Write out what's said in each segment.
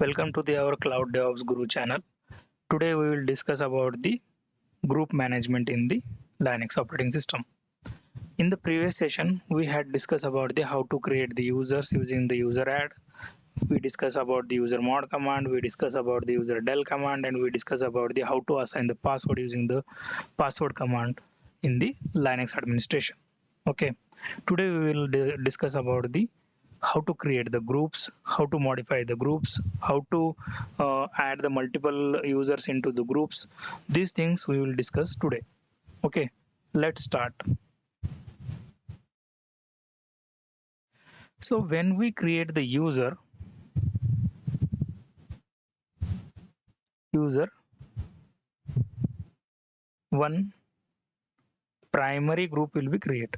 Welcome to our Cloud DevOps Guru channel. Today we will discuss about the group management in the Linux operating system. In the previous session, we had discussed about the how to create the users using the user add. We discussed about the usermod command. We discussed about the userdel command, and we discussed about the how to assign the password using the password command in the Linux administration. Okay. Today we will discuss about the how to create the groups, how to modify the groups, how to add the multiple users into the groups. These things we will discuss today. Okay, let's start. So when we create the user one primary group will be created.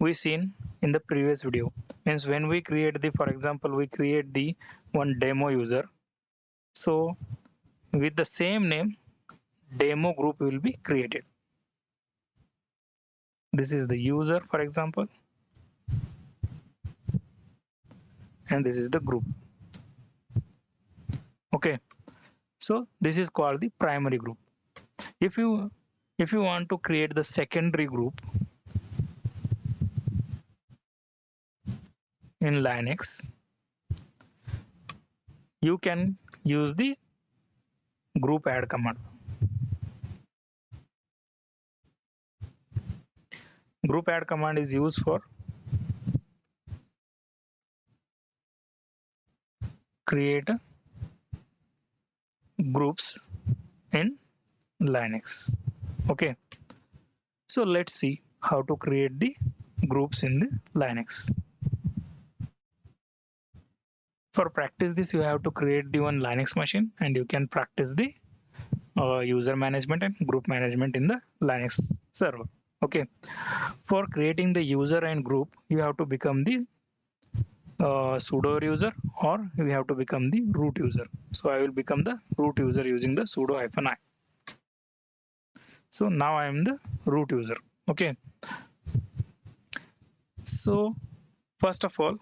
We seen in the previous video, means when we create the, for example, we create the one demo user, so with the same name demo group will be created. This is the user, for example, and this is the group. Okay, so this is called the primary group. If you want to create the secondary group in Linux, you can use the groupadd command. Groupadd command is used for create groups in Linux. Okay, so let's see how to create the groups in the Linux. For practice this, you have to create the one Linux machine, and you can practice the user management and group management in the Linux server. Okay, for creating the user and group, you have to become the sudo user, or we have to become the root user. So I will become the root user using the sudo -i. So now I am the root user. Okay, so first of all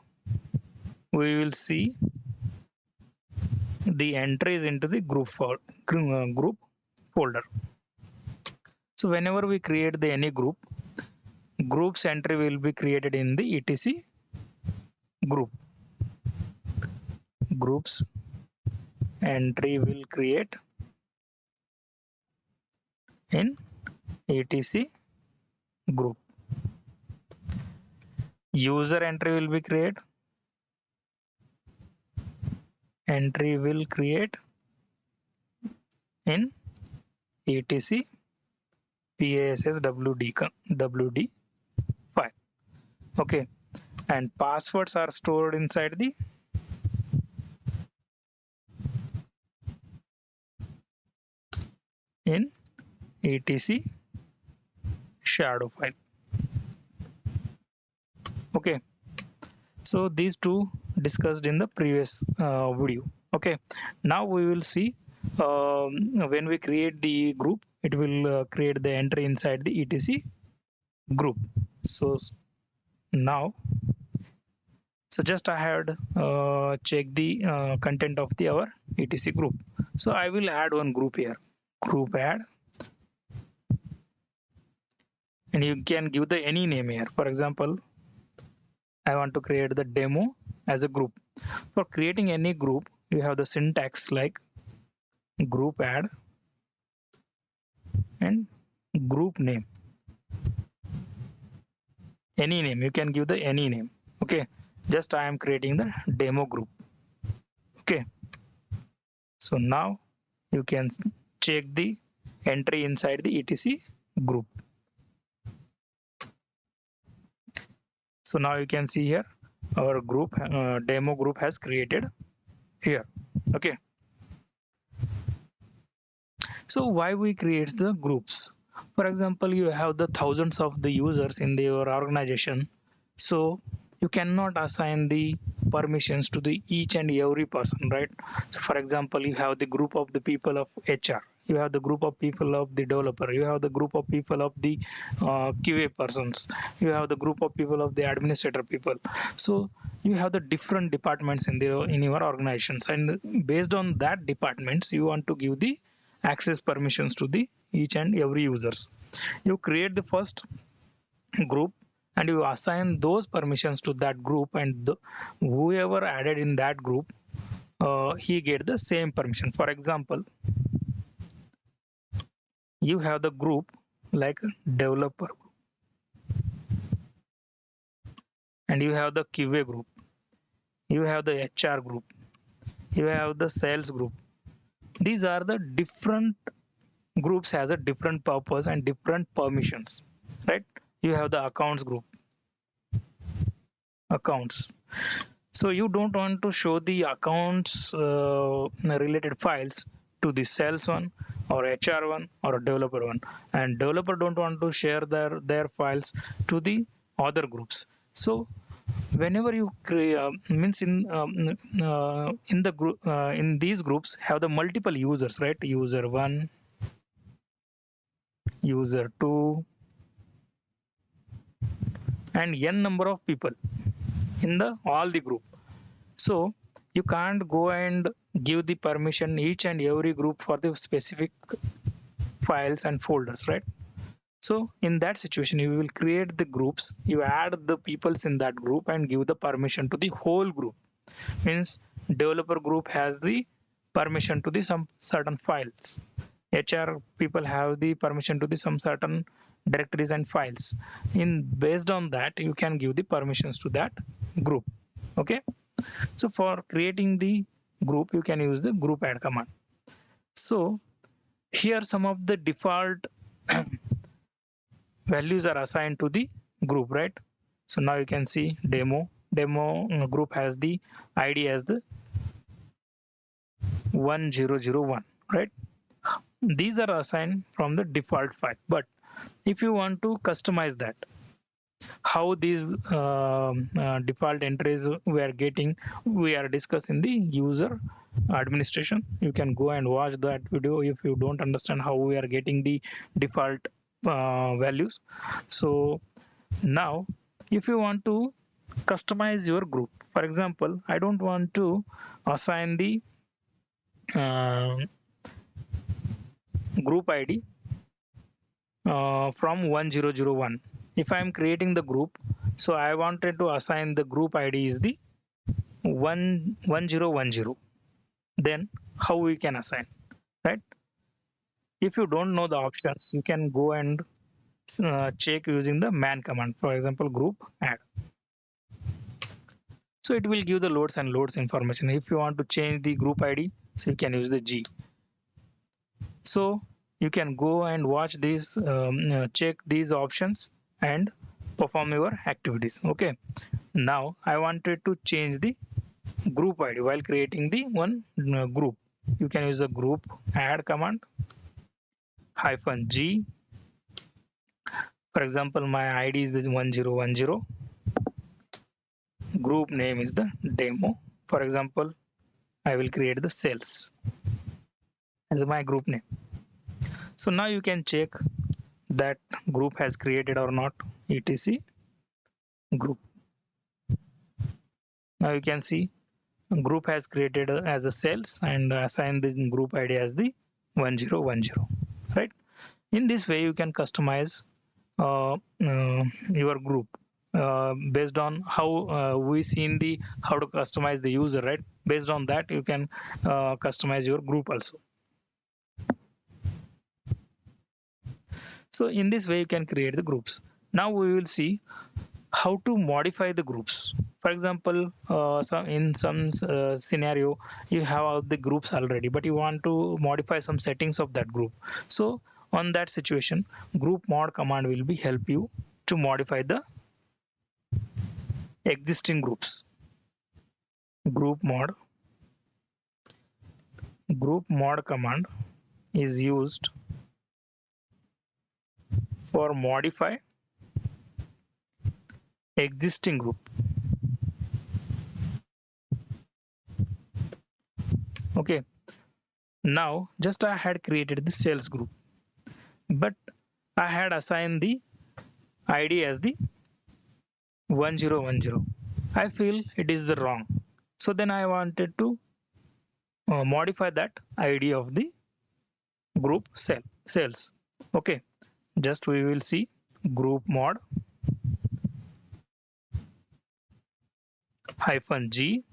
we will see the entries into the group folder. So whenever we create the any groups entry will be created in the etc groups entry will create in etc group. User entry will be create in etc passwd file. Okay, and passwords are stored inside the etc shadow file. Okay, so these two discussed in the previous video. Okay, now we will see when we create the group, it will create the entry inside the etc group. So now, so just I had checked the content of our etc group. So I will add one group here, group add, and you can give the any name here. For example, I want to create the demo as a group. For creating any group, you have the syntax like group add and group name. Any name, you can give the any name. Okay, just I am creating the demo group. Okay, so now you can check the entry inside the etc group. So now you can see here our group demo group has created here. Okay, so why we create the groups? For example, you have the thousands of the users in your organization, so you cannot assign the permissions to the each and every person, right? So for example, you have the group of the people of HR, you have the group of people of the developer, you have the group of people of the QA persons, you have the group of people of the administrator people. So you have the different departments in your organizations, and based on that departments you want to give the access permissions to the each and every users. You create the first group and you assign those permissions to that group, and whoever added in that group, he get the same permission. For example, you have the group like developer, and you have the QA group, you have the HR group, you have the sales group. These are the different groups, has a different purpose and different permissions, right? You have the accounts group, accounts. So you don't want to show the accounts related files to the sales one or HR one or a developer one, and developer don't want to share their files to the other groups. So whenever you create means in the group, in these groups have the multiple users, right? User 1, user 2, and n number of people in the all the group. So you can't go and give the permission each and every group for the specific files and folders, right? So in that situation, you will create the groups, you add the peoples in that group and give the permission to the whole group. Means developer group has the permission to the some certain files. HR people have the permission to the some certain directories and files. In based on that, you can give the permissions to that group. Okay. So for creating the group, you can use the groupadd command. So here some of the default values are assigned to the group, right? So now you can see demo group has the ID as the 1001, right? These are assigned from the default file, but if you want to customize that, how these default entries we are getting, we are discussing the user administration. You can go and watch that video if you don't understand how we are getting the default values. So now if you want to customize your group, for example, I don't want to assign the uh, group ID from 1001. If I am creating the group, so I wanted to assign the group ID is the 1010. Then how we can assign, right? If you don't know the options, you can go and check using the man command. For example, group add. So it will give the loads and loads information. If you want to change the group ID, so you can use the G. So you can go and watch these, check these options and perform your activities. Okay. Now I wanted to change the group ID while creating the one group. You can use a group add command -G. For example, my ID is the 1010. Group name is the demo. For example, I will create the sales as my group name. So now you can check that group has created or not, etc group. Now you can see group has created as a sales and assign the group ID as the 1010, right? In this way you can customize your group based on how we seen the how to customize the user, right? Based on that you can customize your group also. So in this way you can create the groups. Now we will see how to modify the groups. For example, in some scenario you have the groups already, but you want to modify some settings of that group. So on that situation, groupmod command will be help you to modify the existing groups. Groupmod command is used for modify existing group. Okay. Now just I had created the sales group, but I had assigned the ID as the 1010. I feel it is the wrong. So then I wanted to modify that ID of the group sales. Okay, just we will see group mod -g.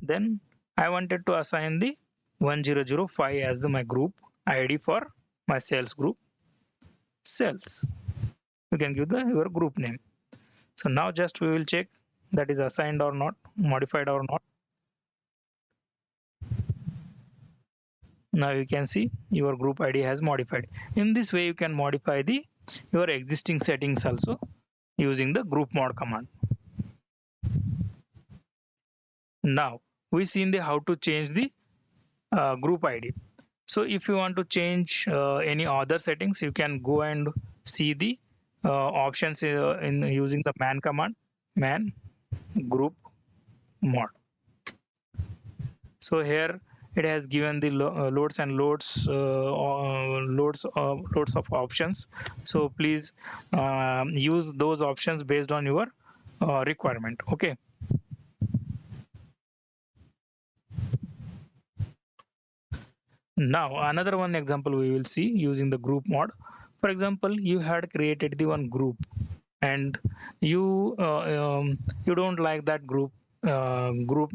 Then I wanted to assign the 1005 as my group ID for my sales group sales. You can give your group name. So now just we will check that is assigned or not, modified or not. Now you can see your group ID has modified. In this way you can modify your existing settings also using the group mod command. Now we seen the how to change the group ID. So if you want to change any other settings, you can go and see the options in using the man command, man group mod. So here it has given the loads and loads of options. So please use those options based on your requirement. Okay. Now another one example we will see using the group mod. For example, you had created the one group and you don't like that group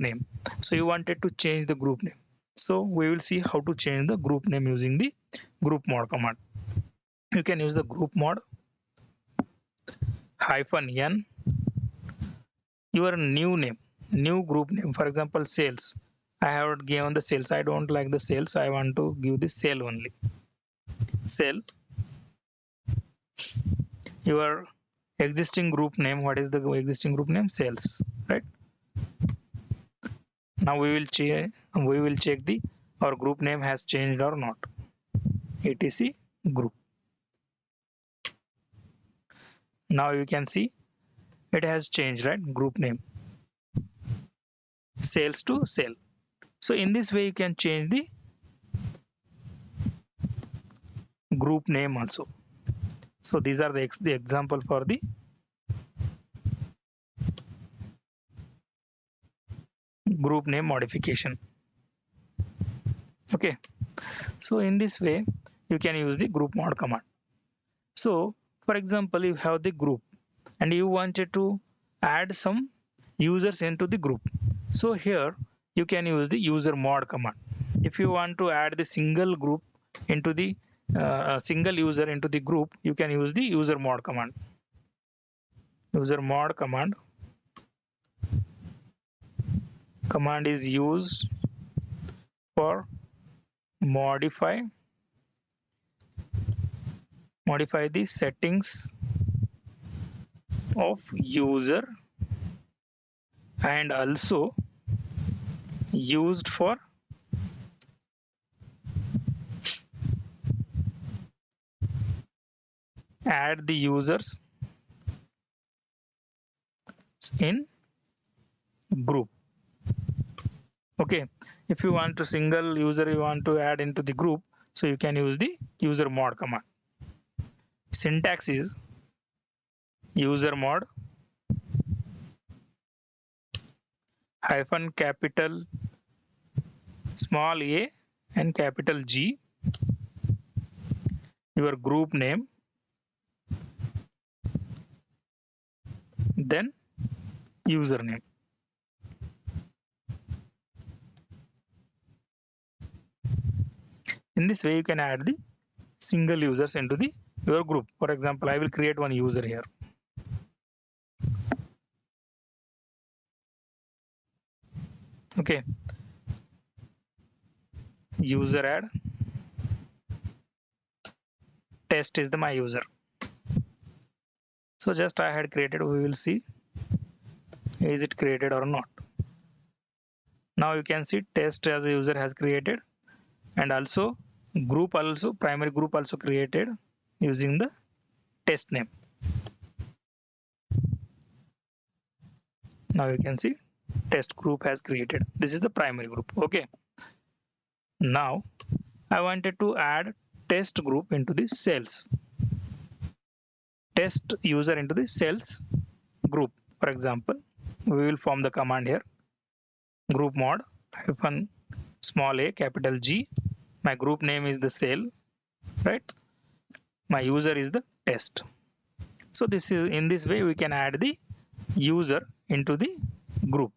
name, so you wanted to change the group name. So we will see how to change the group name using the group mod command. You can use the group mod -n your new group name. For example, sales. I have given the sales. I don't like the sales. I want to give the sale only. Sale. Your existing group name. What is the existing group name? Sales, right? Now we will check the our group name has changed or not. etc group. Now you can see it has changed, right? Group name sales to sale. So in this way you can change the group name also. So these are the example for the group name modification. Okay, so in this way you can use the group mod command. So for example, you have the group and you wanted to add some users into the group. So here you can use the usermod command. If you want to add the single group into the single user into the group, you can use the usermod command. Usermod command is used for modify the settings of user and also used for add the users in group. Okay, if you want to single user you want to add into the group, so you can use the usermod command. Syntax is usermod hyphen capital small a and capital G, your group name, then username. In this way you can add the single users into your group. For example, I will create one user here. Okay, user add test is my user. So just I had created, we will see is it created or not. Now you can see test as a user has created, and also group also primary group also created using the test name. Now you can see test group has created. This is the primary group. Okay, Now I wanted to add test group into the sales, test user into the sales group. For example, we will form the command here, groupmod hyphen small a capital G. My group name is the sale, right? My user is the test. So this is, in this way we can add the user into the group.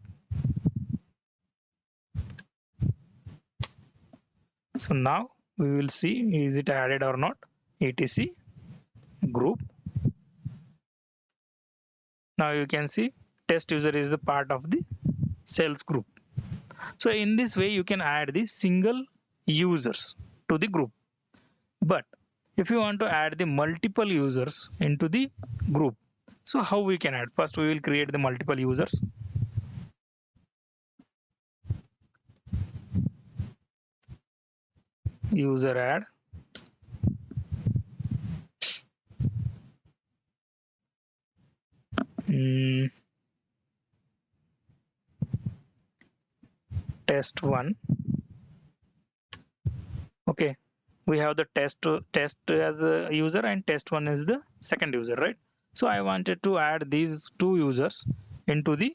So now we will see is it added or not. etc group. Now you can see test user is the part of the sales group. So in this way you can add the single users to the group. But if you want to add the multiple users into the group, so how we can add? First we will create the multiple users. User add. Test one. Okay, we have the test as the user and test one is the second user, right? So I wanted to add these two users into the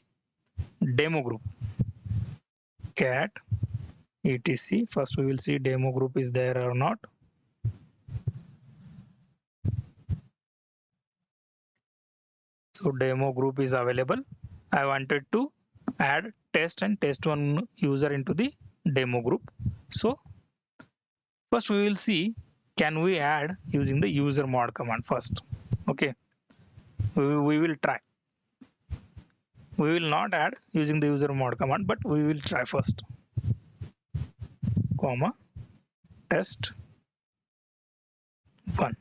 demo group. Cat etc. First we will see demo group is there or not. So demo group is available. I wanted to add test and test one user into the demo group. So first we will see, can we add using the usermod command first. Okay, we will try. We will not add using the usermod command, but we will try first. Comma test one.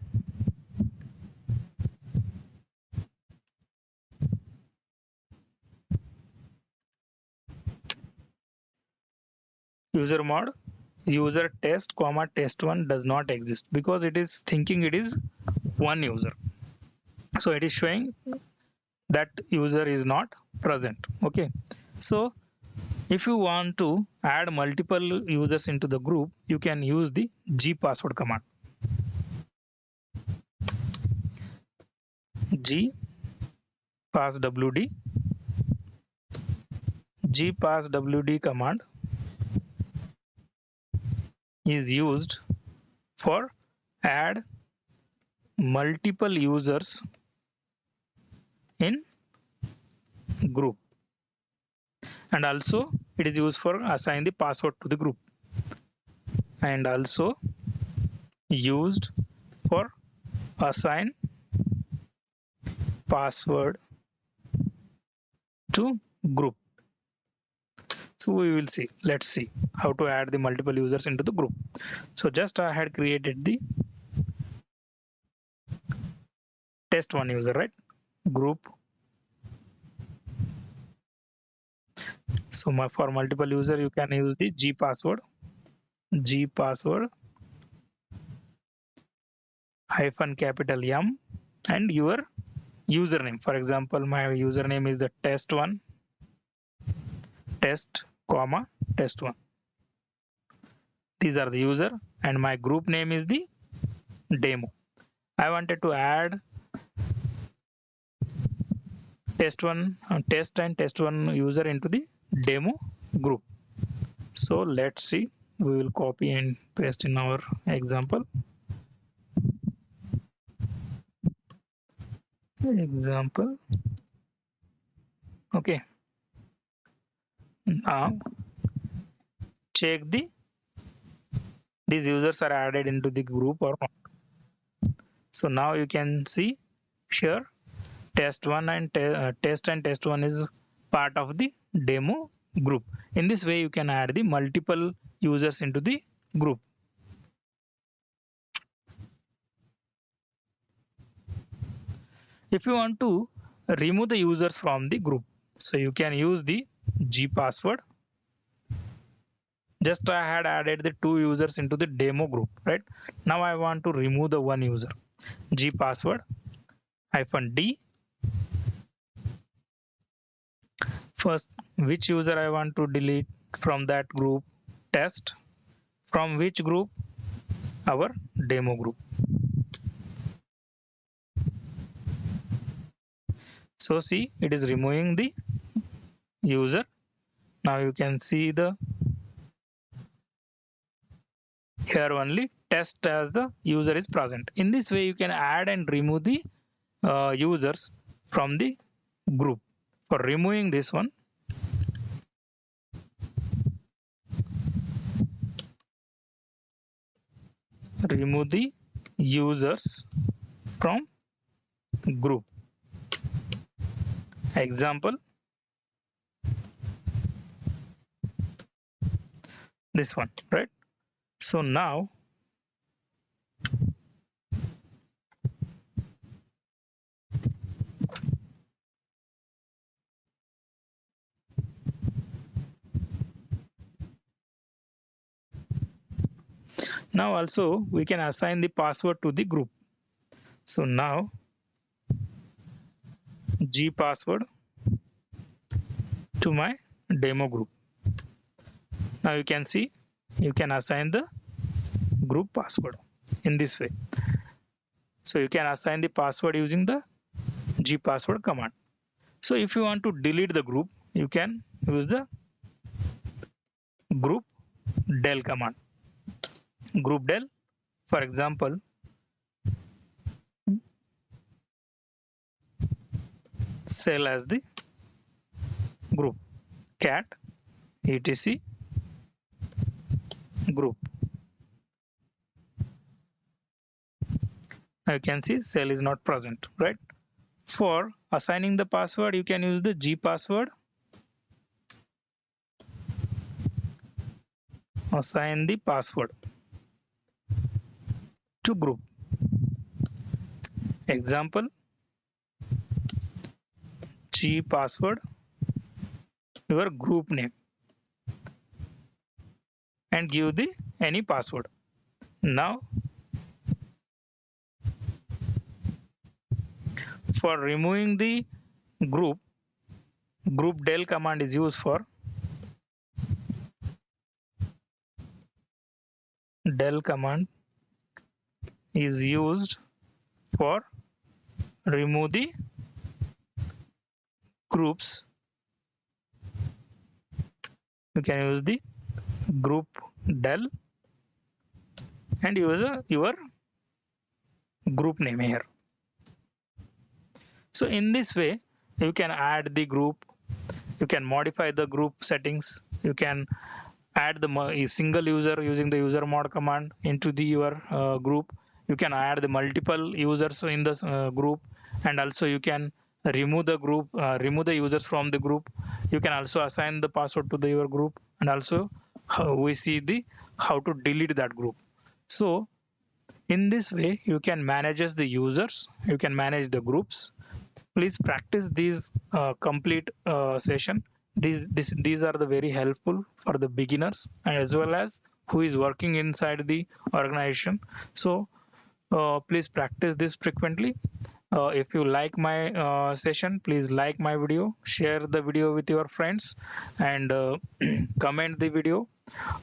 Usermod user test comma test one does not exist because it is thinking it is one user. So it is showing that user is not present. Okay, so if you want to add multiple users into the group, you can use the gpasswd command. gpasswd. gpasswd command is used for add multiple users in group, and also it is used for assign the password to the group, and also used for assign password to group. So we will see, let's see how to add the multiple users into the group. So just I had created the test one user, right? Group. So for multiple user you can use the gpasswd hyphen capital M and your username. For example, my username is the test one, test comma test one. These are the user, and my group name is the demo. I wanted to add test one, test and test one user into the demo group. So let's see, we will copy and paste in our example. Okay, now check these users are added into the group or not. So now you can see here test one and test one is part of the demo group. In this way you can add the multiple users into the group. If you want to remove the users from the group, so you can use the gpasswd. Just I had added the two users into the demo group, right? Now I want to remove the one user. gpasswd -d. First, which user I want to delete from that group? Test. From which group? Our demo group. So see, it is removing the user. Now you can see the here only test as the user is present. In this way you can add and remove the users from the group. For removing this one, remove the users from group. Example, this one, right? So now also we can assign the password to the group. So now gpasswd to my demo group. Now you can see you can assign the group password in this way. So you can assign the password using the gpasswd command. So if you want to delete the group, you can use the groupdel command. Groupdel, for example, cell as the group, cat etc group. Now you can see cell is not present, right? For assigning the password, you can use the gpasswd. Assign the password to group. Example, gpasswd your group name and give the any password. Now for removing the group, groupdel command is used for. Del command is used for remove the groups. You can use the groupdel and use your group name here. So in this way you can add the group, you can modify the group settings, you can add the single user using the usermod command into your group. You can add the multiple users in the group, and also you can remove the users from the group. You can also assign the password to your group, and also we see the how to delete that group. So in this way you can manage the users, you can manage the groups. Please practice these complete session. These are the very helpful for the beginners as well as who is working inside the organization. So please practice this frequently. If you like my session, please like my video, share the video with your friends, and comment the video,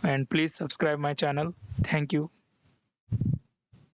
and please subscribe my channel. Thank you.